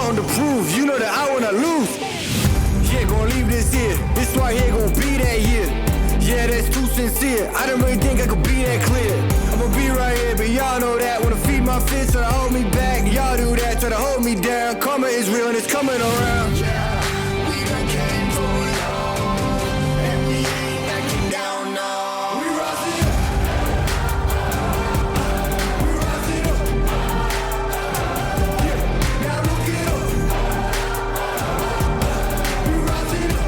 something to prove. You know that I wanna lose. Yeah, gonna leave this here. This right here gonna be that year. Yeah, that's too sincere. I don't really think I could be that clear. I'ma be right here, but y'all know that. Wanna feed my fist, try to hold me back. Y'all do that, try to hold me down. Karma is real and it's coming around. Yeah, we done came through it all, and we ain't backing down, no. We rising up. We rising up. Yeah, now look it up. We rising up.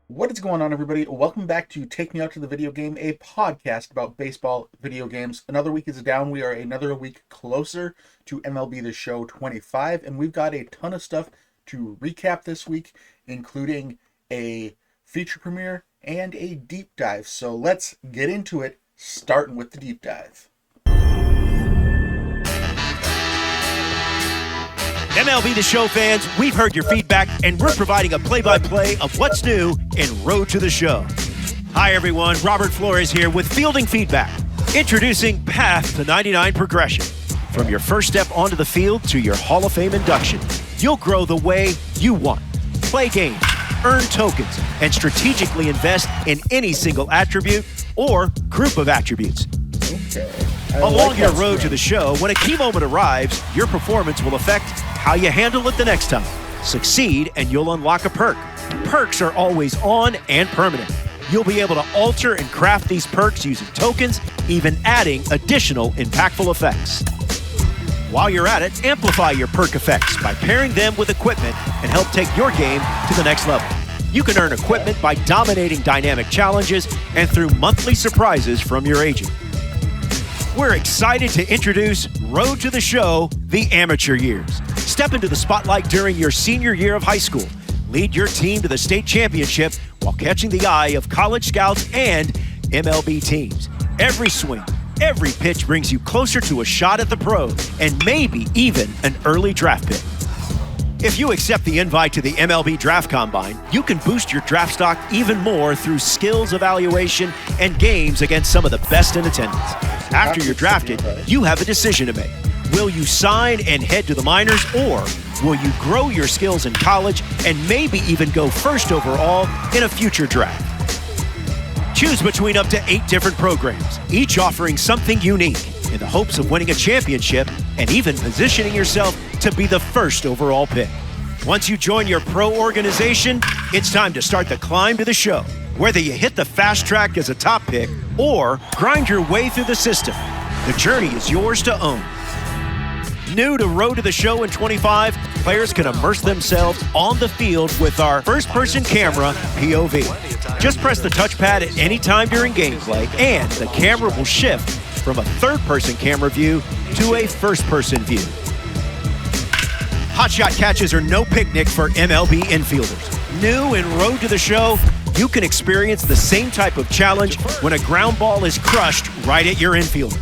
What is going on, everybody? Welcome back to Take Me Out to the Video Game, a podcast about baseball video games. Another week is down. We are another week closer to MLB The Show 25, and we've got a ton of stuff to recap this week, including a feature premiere and a deep dive. So let's get into it, starting with the deep dive. MLB The Show fans, we've heard your feedback, and we're providing a play-by-play of what's new in Road to the Show. Hi, everyone. Robert Flores here with Fielding Feedback. Introducing Path to 99 Progression. From your first step onto the field to your Hall of Fame induction, you'll grow the way you want. Play games, earn tokens, and strategically invest in any single attribute or group of attributes. Along your road to the show, when a key moment arrives, your performance will affect how you handle it the next time. Succeed and you'll unlock a perk. Perks are always on and permanent. You'll be able to alter and craft these perks using tokens, even adding additional impactful effects. While you're at it, amplify your perk effects by pairing them with equipment and help take your game to the next level. You can earn equipment by dominating dynamic challenges and through monthly surprises from your agent. We're excited to introduce Road to the Show, the amateur years. Step into the spotlight during your senior year of high school. Lead your team to the state championship while catching the eye of college scouts and MLB teams. Every swing, every pitch brings you closer to a shot at the pros and maybe even an early draft pick. If you accept the invite to the MLB Draft Combine, you can boost your draft stock even more through skills evaluation and games against some of the best in attendance. After you're drafted, you have a decision to make. Will you sign and head to the minors, or will you grow your skills in college and maybe even go first overall in a future draft? Choose between up to 8 different programs, each offering something unique in the hopes of winning a championship and even positioning yourself to be the first overall pick. Once you join your pro organization, it's time to start the climb to the show. Whether you hit the fast track as a top pick or grind your way through the system, the journey is yours to own. New to Road to the Show in 25, players can immerse themselves on the field with our first-person camera, POV. Just press the touchpad at any time during gameplay, and the camera will shift from a third-person camera view to a first-person view. Hotshot catches are no picnic for MLB infielders. New in Road to the Show, you can experience the same type of challenge when a ground ball is crushed right at your infielder.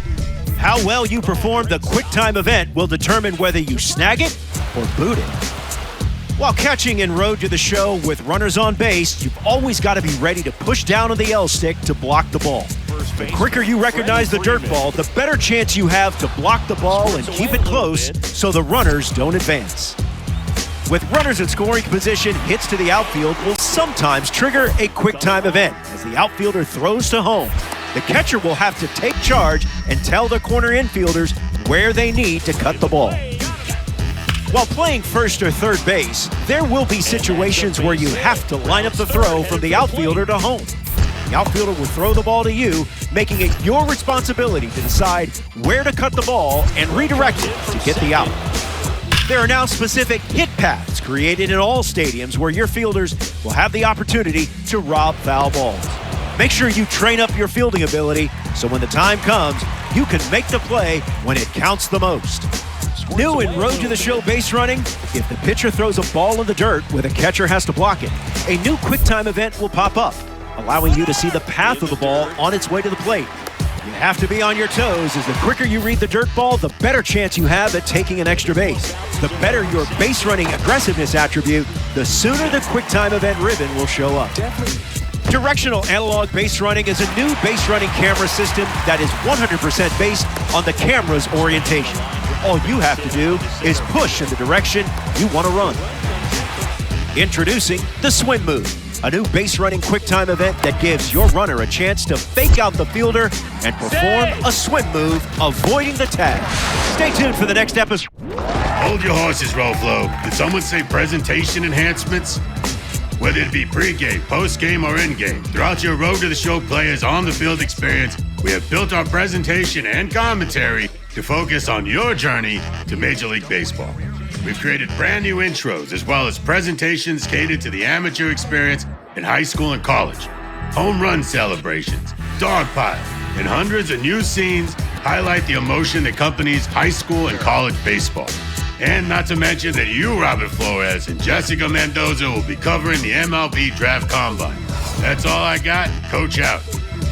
How well you perform the quick time event will determine whether you snag it or boot it. While catching in Road to the Show with runners on base, you've always got to be ready to push down on the L stick to block the ball. The quicker you recognize the dirt ball, the better chance you have to block the ball and keep it close so the runners don't advance. With runners in scoring position, hits to the outfield will sometimes trigger a quick time event as the outfielder throws to home. The catcher will have to take charge and tell the corner infielders where they need to cut the ball. While playing first or third base, there will be situations where you have to line up the throw from the outfielder to home. The outfielder will throw the ball to you, making it your responsibility to decide where to cut the ball and redirect it to get the out. There are now specific hit paths created in all stadiums where your fielders will have the opportunity to rob foul balls. Make sure you train up your fielding ability so when the time comes, you can make the play when it counts the most. New in Road to the Show base running, if the pitcher throws a ball in the dirt where the catcher has to block it, a new quick time event will pop up, allowing you to see the path of the ball on its way to the plate. You have to be on your toes, as the quicker you read the dirt ball, the better chance you have at taking an extra base. The better your base running aggressiveness attribute, the sooner the QuickTime event ribbon will show up. Directional analog base running is a new base running camera system that is 100% based on the camera's orientation. All you have to do is push in the direction you want to run. Introducing the swim move, a new base running QuickTime event that gives your runner a chance to fake out the fielder and perform a swim move, avoiding the tag. Stay tuned for the next episode. Hold your horses, Roflo. Did someone say presentation enhancements? Whether it be pre-game, post-game, or in-game, throughout your Road to the Show players on-the-field experience, we have built our presentation and commentary to focus on your journey to Major League Baseball. We've created brand new intros as well as presentations catered to the amateur experience in high school and college, home run celebrations, dog pile, and hundreds of new scenes highlight the emotion that accompanies high school and college baseball. And not to mention that you, Robert Flores, and Jessica Mendoza will be covering the MLB Draft Combine. That's all I got. Coach out.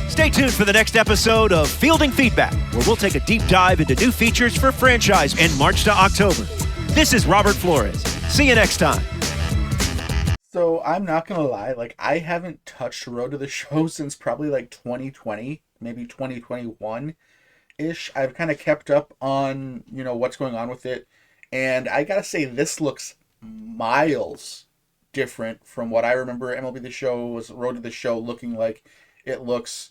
Stay tuned for the next episode of Fielding Feedback, where we'll take a deep dive into new features for franchise in March to October. This is Robert Flores. See you next time. So I'm not going to lie, like I haven't touched Road to the Show since probably like 2020, maybe 2021-ish. I've kind of kept up on, what's going on with it. And I gotta say, this looks miles different from what I remember MLB The Show's Road to the Show looking like. It looks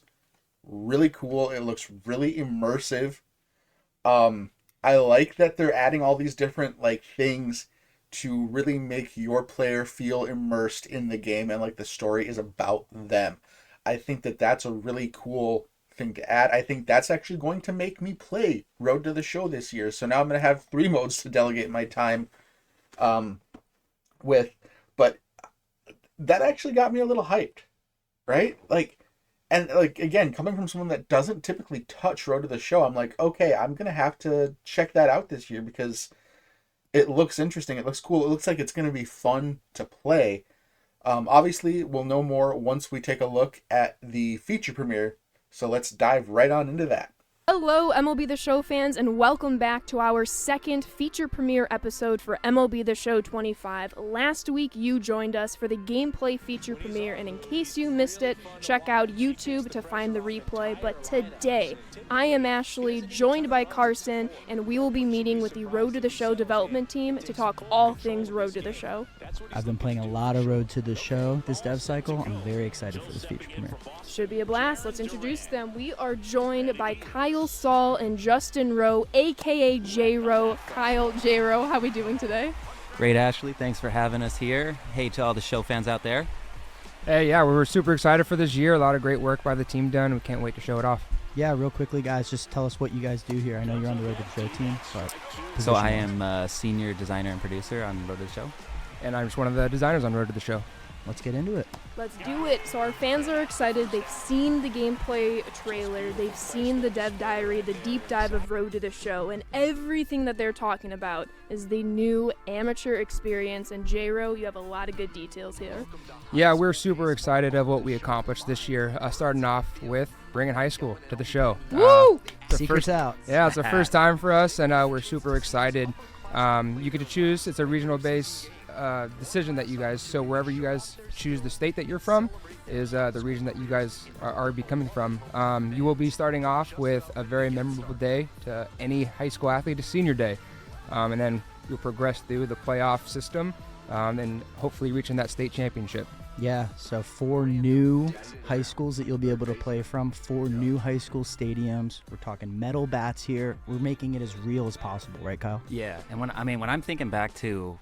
really cool. It looks really immersive. I like that they're adding all these different things to really make your player feel immersed in the game and like the story is about them. I think that that's a really cool thing to add. I think that's actually going to make me play Road to the Show this year. So now I'm going to have 3 modes to delegate my time with. But that actually got me a little hyped, right? Again, coming from someone that doesn't typically touch Road to the Show, I'm like, okay, I'm going to have to check that out this year because it looks interesting. It looks cool. It looks like it's going to be fun to play. Obviously, we'll know more once we take a look at the feature premiere. So let's dive right on into that. Hello, MLB The Show fans, and welcome back to our second feature premiere episode for MLB The Show 25. Last week, you joined us for the gameplay feature premiere, and in case you missed it, check out YouTube to find the replay. But today, I am Ashley, joined by Carson, and we will be meeting with the Road to the Show development team to talk all things Road to the Show. I've been playing a lot of Road to the Show this dev cycle. I'm very excited for this feature premiere. Should be a blast. Let's introduce them. We are joined by Kyle Saul and Justin Rowe, aka J-Rowe. Kyle, J-Rowe, how are we doing today? Great, Ashley. Thanks for having us here. Hey to all the show fans out there. Hey, yeah, we're super excited for this year. A lot of great work by the team done. We can't wait to show it off. Yeah, real quickly, guys, just tell us what you guys do here. I know you're on the Road to the Show team. So I am a senior designer and producer on Road to the Show. And I'm just one of the designers on Road to the Show. Let's get into it. Let's do it. So our fans are excited. They've seen the gameplay trailer. They've seen the dev diary, the deep dive of Road to the Show, and everything that they're talking about is the new amateur experience. And J-Rowe, you have a lot of good details here. Yeah, we're super excited of what we accomplished this year, starting off with bringing high school to the show. Woo! Secrets out. Yeah, it's the first time for us, and we're super excited. You get to choose. It's a regional base decision that you guys, so wherever you guys choose the state that you're from is the region that you guys are be coming from. You will be starting off with a very memorable day to any high school athlete, a senior day, and then you'll progress through the playoff system and hopefully reaching that state championship. Yeah, so 4 new high schools that you'll be able to play from, 4 new high school stadiums. We're talking metal bats here. We're making it as real as possible, right, Kyle? Yeah, and when I'm thinking back to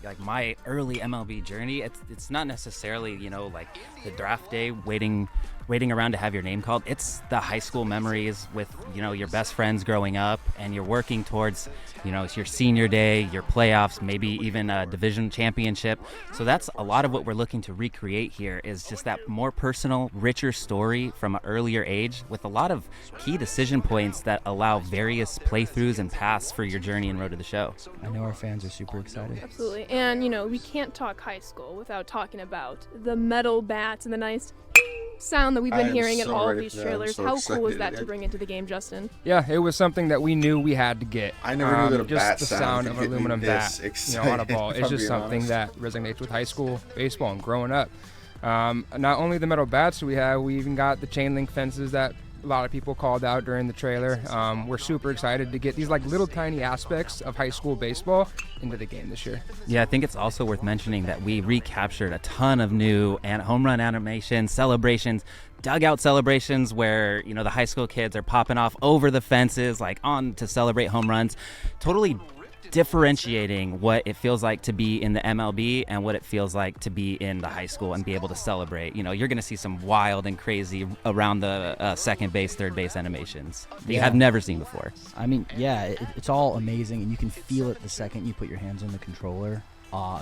like my early MLB journey, it's not necessarily like the draft day waiting around to have your name called. It's the high school memories with your best friends growing up, and you're working towards it's your senior day, your playoffs, maybe even a division championship. So that's a lot of what we're looking to recreate here, is just that more personal, richer story from an earlier age with a lot of key decision points that allow various playthroughs and paths for your journey in Road to the Show. I know our fans are super excited. Absolutely. And we can't talk high school without talking about the metal bats and the nice sound that we've been hearing in so all of ready these for that. I'm trailers. so How cool was excited. that to bring into the game, Justin? Yeah, it was something that we knew we had to get. I never knew that a just bat the sound sound could of an get me aluminum this bat, on a ball. excited, It's if just I'm something being that resonates with high school baseball and growing up. Not only the metal bats we have, we even got the chain link fences that a lot of people called out during the trailer. We're super excited to get these like little tiny aspects of high school baseball into the game this year. Yeah, I think it's also worth mentioning that we recaptured a ton of new and home run animations, celebrations, dugout celebrations where, the high school kids are popping off over the fences, like on to celebrate home runs. Totally differentiating what it feels like to be in the MLB and what it feels like to be in the high school and be able to celebrate. You're going to see some wild and crazy around the second base, third base animations that you have never seen before. I mean, it's all amazing, and you can feel it the second you put your hands on the controller.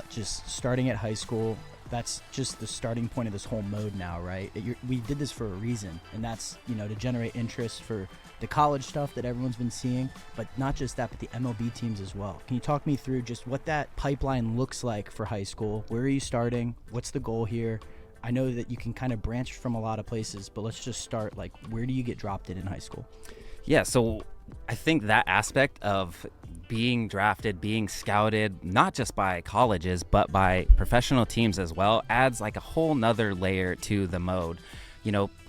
Just starting at high school, that's just the starting point of this whole mode now, right? We did this for a reason, and that's, to generate interest for the college stuff that everyone's been seeing, but not just that, but the MLB teams as well. Can you talk me through just what that pipeline looks like for high school? Where are you starting? What's the goal here? I know that you can kind of branch from a lot of places, but let's just start, like, where do you get dropped in high school? Yeah, so I think that aspect of being drafted, being scouted, not just by colleges, but by professional teams as well, adds like a whole nother layer to the mode.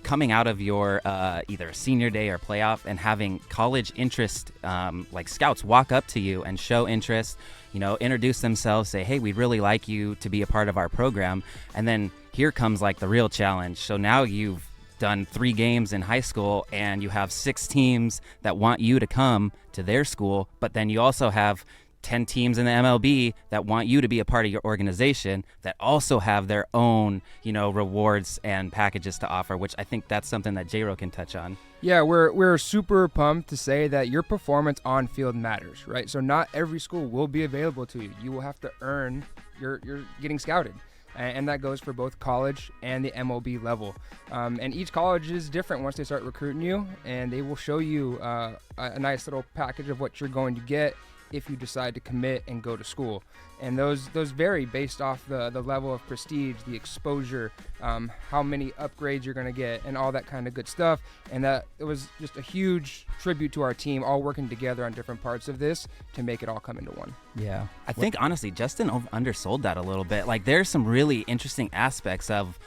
Coming out of your either senior day or playoff and having college interest, like scouts walk up to you and show interest, introduce themselves, say, hey, we'd really like you to be a part of our program. And then here comes like the real challenge. So now you've done 3 games in high school and you have 6 teams that want you to come to their school, but then you also have 10 teams in the MLB that want you to be a part of your organization that also have their own, rewards and packages to offer, which I think that's something that J-Ro can touch on. Yeah, we're super pumped to say that your performance on field matters, right? So not every school will be available to you. You will have to earn your getting scouted. And that goes for both college and the MLB level. And each college is different once they start recruiting you, and they will show you a nice little package of what you're going to get if you decide to commit and go to school. And those vary based off the level of prestige, the exposure, how many upgrades you're going to get, and all that kind of good stuff. And that it was just a huge tribute to our team, all working together on different parts of this to make it all come into one. Yeah. I think, honestly, Justin undersold that a little bit. Like, there's some really interesting aspects of,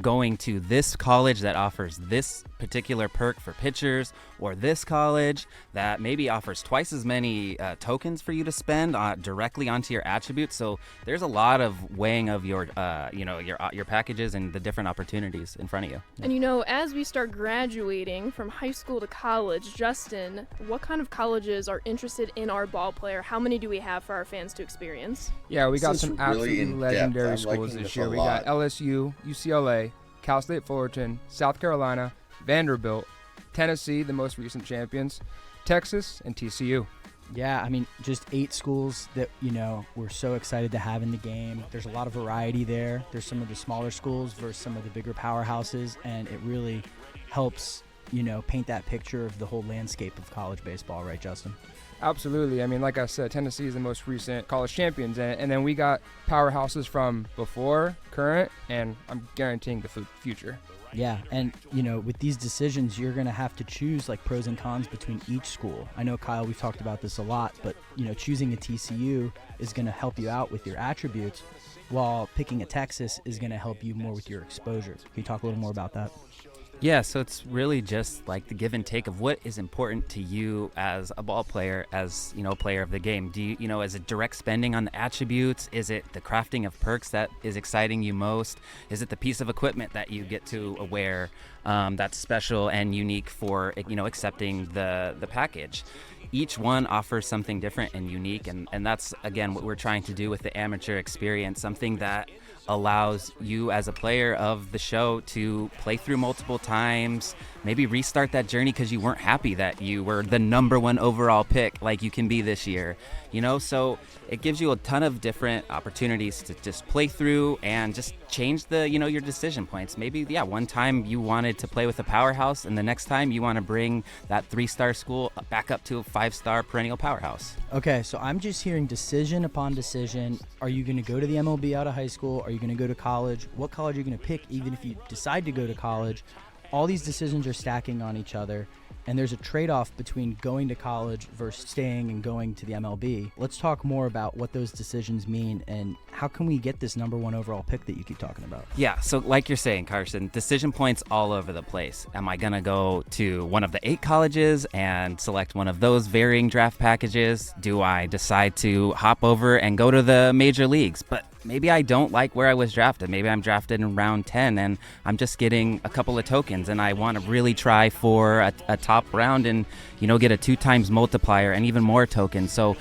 going to this college that offers this particular perk for pitchers, or this college that maybe offers twice as many tokens for you to spend directly onto your attributes. So there's a lot of weighing of your packages and the different opportunities in front of you. And as we start graduating from high school to college, Justin, what kind of colleges are interested in our ball player? How many do we have for our fans to experience? Yeah, we got This is some really absolutely in-depth. legendary I'm schools liking this this year. a We lot. got LSU, UCLA, Cal State Fullerton, South Carolina, Vanderbilt, Tennessee, the most recent champions, Texas, and TCU. Yeah, I mean, just 8 schools that, we're so excited to have in the game. There's a lot of variety there. There's some of the smaller schools versus some of the bigger powerhouses, and it really helps, paint that picture of the whole landscape of college baseball, right, Justin? Absolutely. I mean, like I said, Tennessee is the most recent college champions, and then we got powerhouses from before, current, and I'm guaranteeing the future. Yeah, and, with these decisions, you're going to have to choose, like, pros and cons between each school. I know, Kyle, we've talked about this a lot, but, choosing a TCU is going to help you out with your attributes, while picking a Texas is going to help you more with your exposure. Can you talk a little more about that? Yeah, so it's really just like the give and take of what is important to you as a ball player, as, player of the game. Do you, is it direct spending on the attributes? Is it the crafting of perks that is exciting you most? Is it the piece of equipment that you get to wear that's special and unique for, accepting the package? Each one offers something different and unique, and that's, again, what we're trying to do with the amateur experience, something that allows you as a player of the show to play through multiple times, maybe restart that journey because you weren't happy that you were the #1 overall pick like you can be this year, so it gives you a ton of different opportunities to just play through and just change the, your decision points. Maybe, one time you wanted wanted to play with a powerhouse, and the next time you want to bring that 3-star school back up to a 5-star perennial powerhouse. Okay, so I'm just hearing decision upon decision. Are you going to go to the MLB out of high school? Are you going to go to college? What college are you going to pick, even if you decide to go to college? All these decisions are stacking on each other, and there's a trade-off between going to college versus staying and going to the MLB. Let's talk more about what those decisions mean and how can we get this #1 overall pick that you keep talking about. Yeah, so like you're saying, Carson, decision points all over the place. Am I going to go to one of the 8 colleges and select one of those varying draft packages? Do I decide to hop over and go to the major leagues? But maybe I don't like where I was drafted. Maybe I'm drafted in round 10 and I'm just getting a couple of tokens and I want to really try for a top round and, get a 2x multiplier and even more tokens. So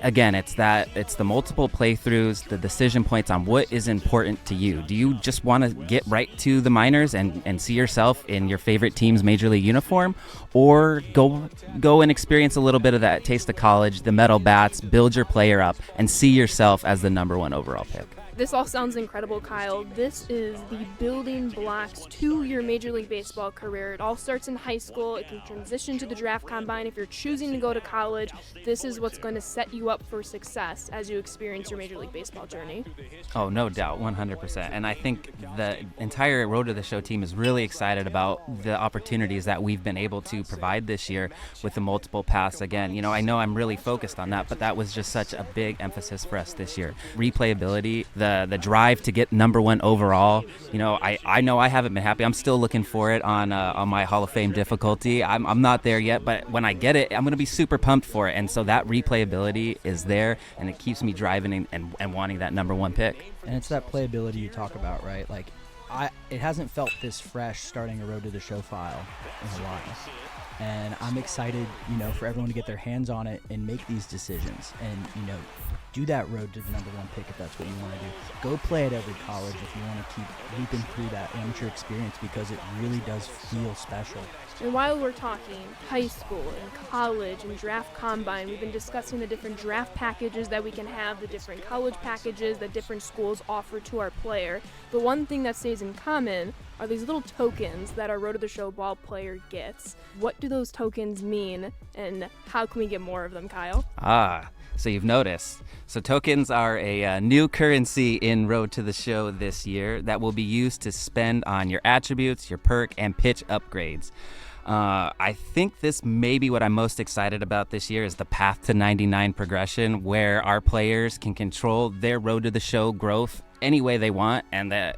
again, it's the multiple playthroughs, the decision points on what is important to you. Do you just want to get right to the minors and see yourself in your favorite team's major league uniform, or go and experience a little bit of that taste of college, the metal bats, build your player up, and see yourself as the #1 overall pick? This all sounds incredible, Kyle. This is the building blocks to your Major League Baseball career. It all starts in high school. It can transition to the draft combine. If you're choosing to go to college, this is what's going to set you up for success as you experience your Major League Baseball journey. Oh, no doubt, 100%. And I think the entire Road to the Show team is really excited about the opportunities that we've been able to provide this year with the multiple paths. Again, I know I'm really focused on that, but that was just such a big emphasis for us this year. Replayability, the drive to get #1 overall. I know I haven't been happy. I'm still looking for it on my Hall of Fame difficulty. I'm not there yet, but when I get it, I'm going to be super pumped for it. And so that replayability is there, and it keeps me driving and wanting that #1 pick. And it's that playability you talk about, right? Like, it hasn't felt this fresh starting a Road to the Show file in a while. And I'm excited, for everyone to get their hands on it and make these decisions and, do that road to the #1 pick if that's what you want to do. Go play at every college if you want to keep looping through that amateur experience, because it really does feel special. And while we're talking high school and college and draft combine, we've been discussing the different draft packages that we can have, the different college packages that different schools offer to our player. The one thing that stays in common are these little tokens that our Road to the Show ball player gets. What do those tokens mean, and how can we get more of them, Kyle? So you've noticed. So tokens are a new currency in Road to the Show this year that will be used to spend on your attributes, your perk, and pitch upgrades. I think this may be what I'm most excited about this year is the Path to 99 progression, where our players can control their Road to the Show growth any way they want, and that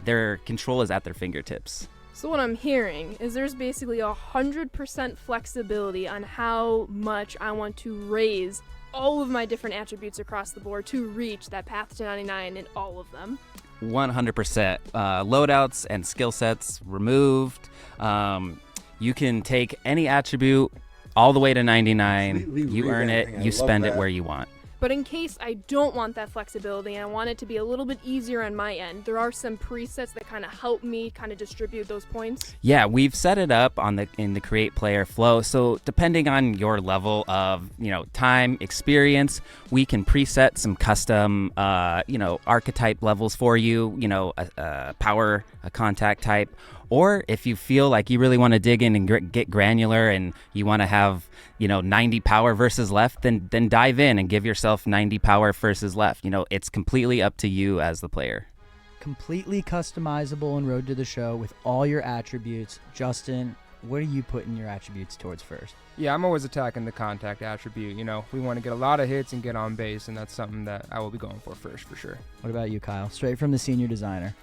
their control is at their fingertips. So what I'm hearing is there's basically 100% flexibility on how much I want to raise all of my different attributes across the board to reach that Path to 99 in all of them. 100%. Loadouts and skill sets removed. You can take any attribute all the way to 99. You earn it. You spend it where you want. But in case I don't want that flexibility and I want it to be a little bit easier on my end, there are some presets that kind of help me kind of distribute those points. Yeah, we've set it up in the create player flow. So depending on your level of, time, experience, we can preset some custom, archetype levels for you, a power, a contact type. Or if you feel like you really want to dig in and get granular and you want to have, 90 power versus left, then dive in and give yourself 90 power versus left. It's completely up to you as the player. Completely customizable in Road to the Show with all your attributes. Justin, what are you putting your attributes towards first? Yeah, I'm always attacking the contact attribute. We want to get a lot of hits and get on base, and that's something that I will be going for first, for sure. What about you, Kyle? Straight from the senior designer.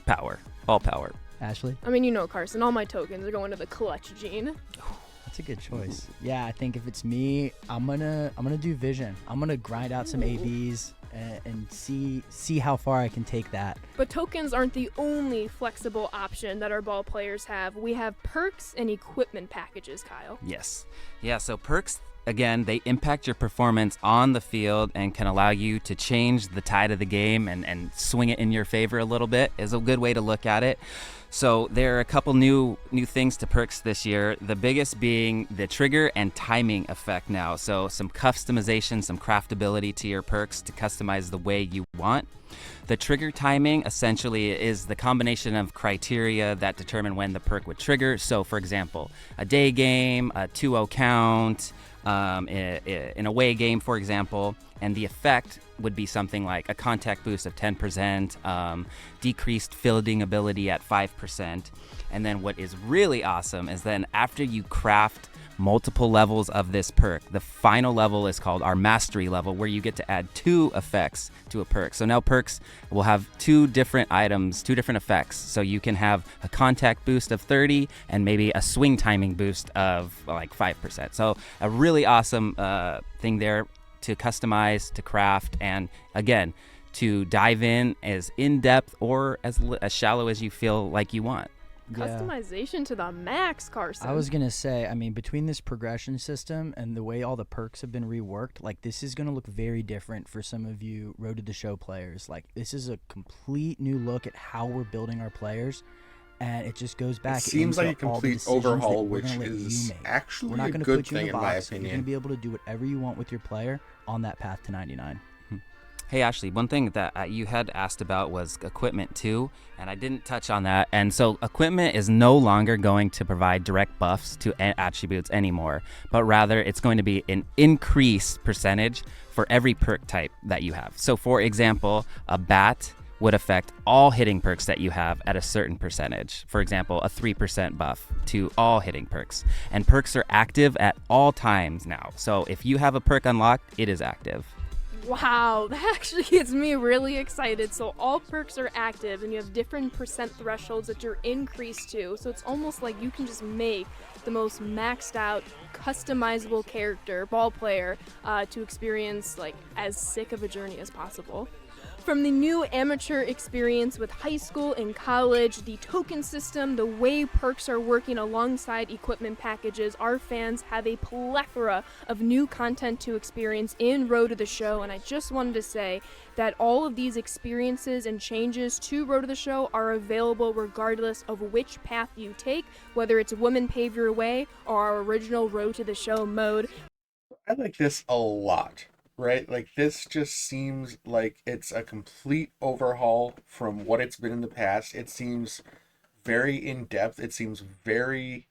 Power. All power. Ashley? Carson, all my tokens are going to the clutch gene. That's a good choice. Yeah, I think if it's me, I'm gonna do vision. I'm gonna grind out some ABs and see how far I can take that. But tokens aren't the only flexible option that our ball players have. We have perks and equipment packages, Kyle. Yes. Yeah, so perks, again, they impact your performance on the field and can allow you to change the tide of the game and swing it in your favor a little bit, is a good way to look at it. So there are a couple new things to perks this year, the biggest being the trigger and timing effect now. So some customization, some craftability to your perks to customize the way you want. The trigger timing essentially is the combination of criteria that determine when the perk would trigger. So for example, a day game, a 2-0 count, in a away game, for example, and the effect would be something like a contact boost of 10%, decreased fielding ability at 5%. And then what is really awesome is then after you craft multiple levels of this perk, the final level is called our mastery level, where you get to add 2 effects to a perk. So now perks will have 2 different items, 2 different effects. So you can have a contact boost of 30 and maybe a swing timing boost of like 5%. So a really awesome thing there to customize, to craft, and again, to dive in depth or as shallow as you feel like you want. Customization to the max, Carson. I was going to say, I mean, between this progression system and the way all the perks have been reworked, like, this is going to look very different for some of you Road to the Show players. Like, this is a complete new look at how we're building our players, and it just goes back. It seems like a complete overhaul, which is we're actually not a gonna good put you thing, in, in my box. You're going opinion. to be able to do whatever you want with your player on that path to 99. Hey, Ashley, one thing that you had asked about was equipment too, and I didn't touch on that. And so equipment is no longer going to provide direct buffs to attributes anymore, but rather it's going to be an increased percentage for every perk type that you have. So for example, a bat would affect all hitting perks that you have at a certain percentage. For example, a 3% buff to all hitting perks. And perks are active at all times now. So if you have a perk unlocked, it is active. Wow, that actually gets me really excited. So all perks are active and you have different percent thresholds that you're increased to. So it's almost like you can just make the most maxed out, customizable character, ball player, to experience like as sick of a journey as possible. From the new amateur experience with high school and college, the token system, the way perks are working alongside equipment packages, our fans have a plethora of new content to experience in Road to the Show, and I just wanted to say that all of these experiences and changes to Road to the Show are available regardless of which path you take, whether it's Women Pave Your Way or our original Road to the Show mode. I like this a lot. Right? Like, this just seems like it's a complete overhaul from what it's been in the past. It seems very in-depth. It seems very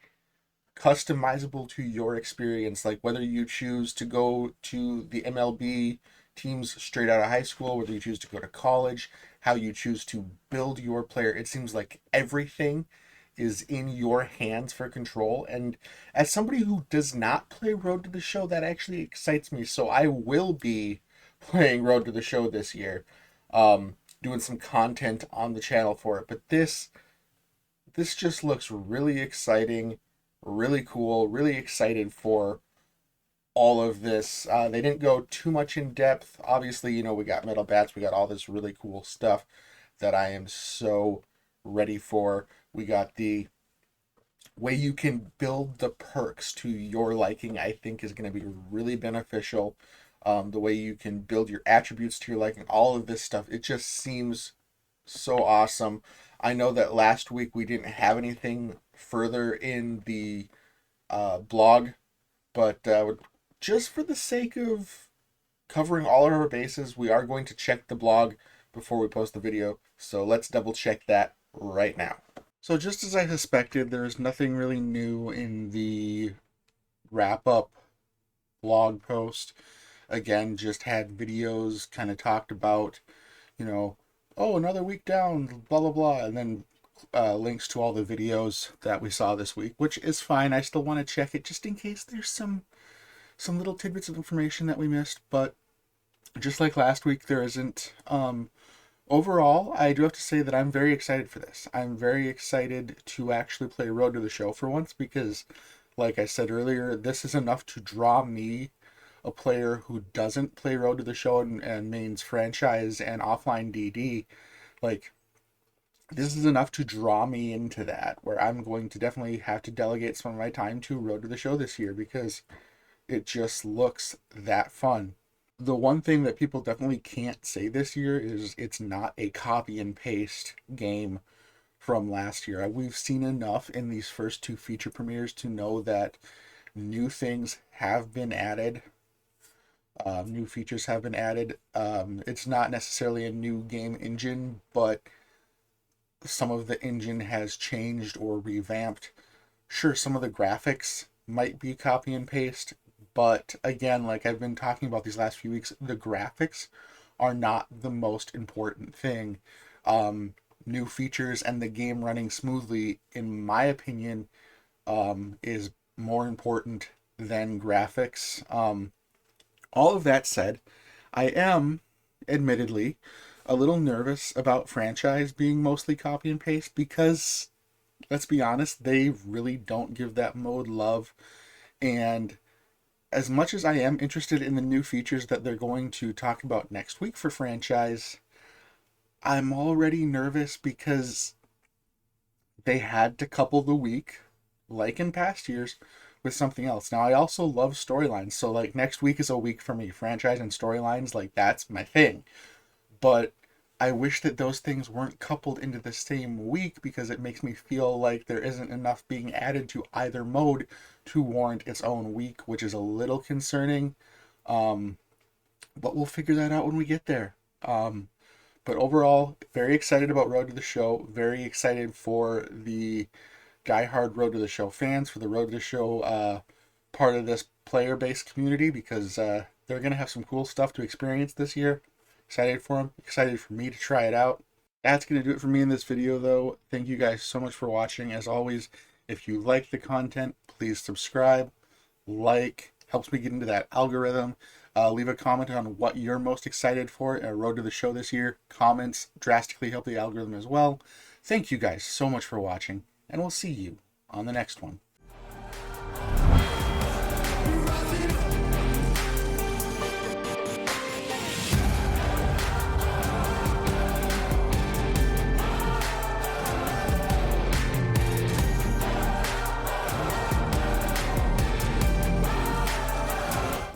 customizable to your experience. Like, whether you choose to go to the MLB teams straight out of high school, whether you choose to go to college, how you choose to build your player. It seems like everything is in your hands for control, and as somebody who does not play Road to the Show, that actually excites me. So I will be playing Road to the Show this year, doing some content on the channel for it. But this just looks really exciting, really cool, really excited for all of this. They didn't go too much in depth. Obviously, you know, we got metal bats, we got all this really cool stuff that I am so ready for. We got the way you can build the perks to your liking, I think is going to be really beneficial. The way you can build your attributes to your liking, all of this stuff, it just seems so awesome. I know that last week we didn't have anything further in the blog, but just for the sake of covering all of our bases, we are going to check the blog before we post the video. So let's double check that right now. So just as I suspected, there's nothing really new in the wrap-up blog post. Again, just had videos kind of talked about, you know, oh, another week down, blah, blah, blah, and then links to all the videos that we saw this week, which is fine. I still want to check it just in case there's some little tidbits of information that we missed, but just like last week, there isn't. Overall, I do have to say that I'm very excited for this. I'm very excited to actually play Road to the Show for once because, like I said earlier, this is enough to draw me, a player who doesn't play Road to the Show and mains franchise and offline DD. Like, this is enough to draw me into that, where I'm going to definitely have to delegate some of my time to Road to the Show this year because it just looks that fun. The one thing that people definitely can't say this year is it's not a copy and paste game from last year. We've seen enough in these first two feature premieres to know that new things have been added. New features have been added. It's not necessarily a new game engine, but some of the engine has changed or revamped. Sure, some of the graphics might be copy and paste, but again, like I've been talking about these last few weeks, the graphics are not the most important thing. New features and the game running smoothly, in my opinion, is more important than graphics. All of that said, I am, admittedly, a little nervous about franchise being mostly copy and paste because, let's be honest, they really don't give that mode love. And as much as I am interested in the new features that they're going to talk about next week for franchise, I'm already nervous because they had to couple the week, like in past years, with something else. Now, I also love storylines, so like next week is a week for me. Franchise and storylines, like that's my thing. But I wish that those things weren't coupled into the same week because it makes me feel like there isn't enough being added to either mode to warrant its own week, which is a little concerning. But we'll figure that out when we get there. But overall, very excited about Road to the Show. Very excited for the diehard Road to the Show fans, for the Road to the Show part of this player-based community, because they're going to have some cool stuff to experience this year. Excited for them. Excited for me to try it out. That's going to do it for me in this video, though. Thank you guys so much for watching. As always, if you like the content, please subscribe, like, helps me get into that algorithm. Leave a comment on what you're most excited for at Road to the Show this year. Comments drastically help the algorithm as well. Thank you guys so much for watching, and we'll see you on the next one.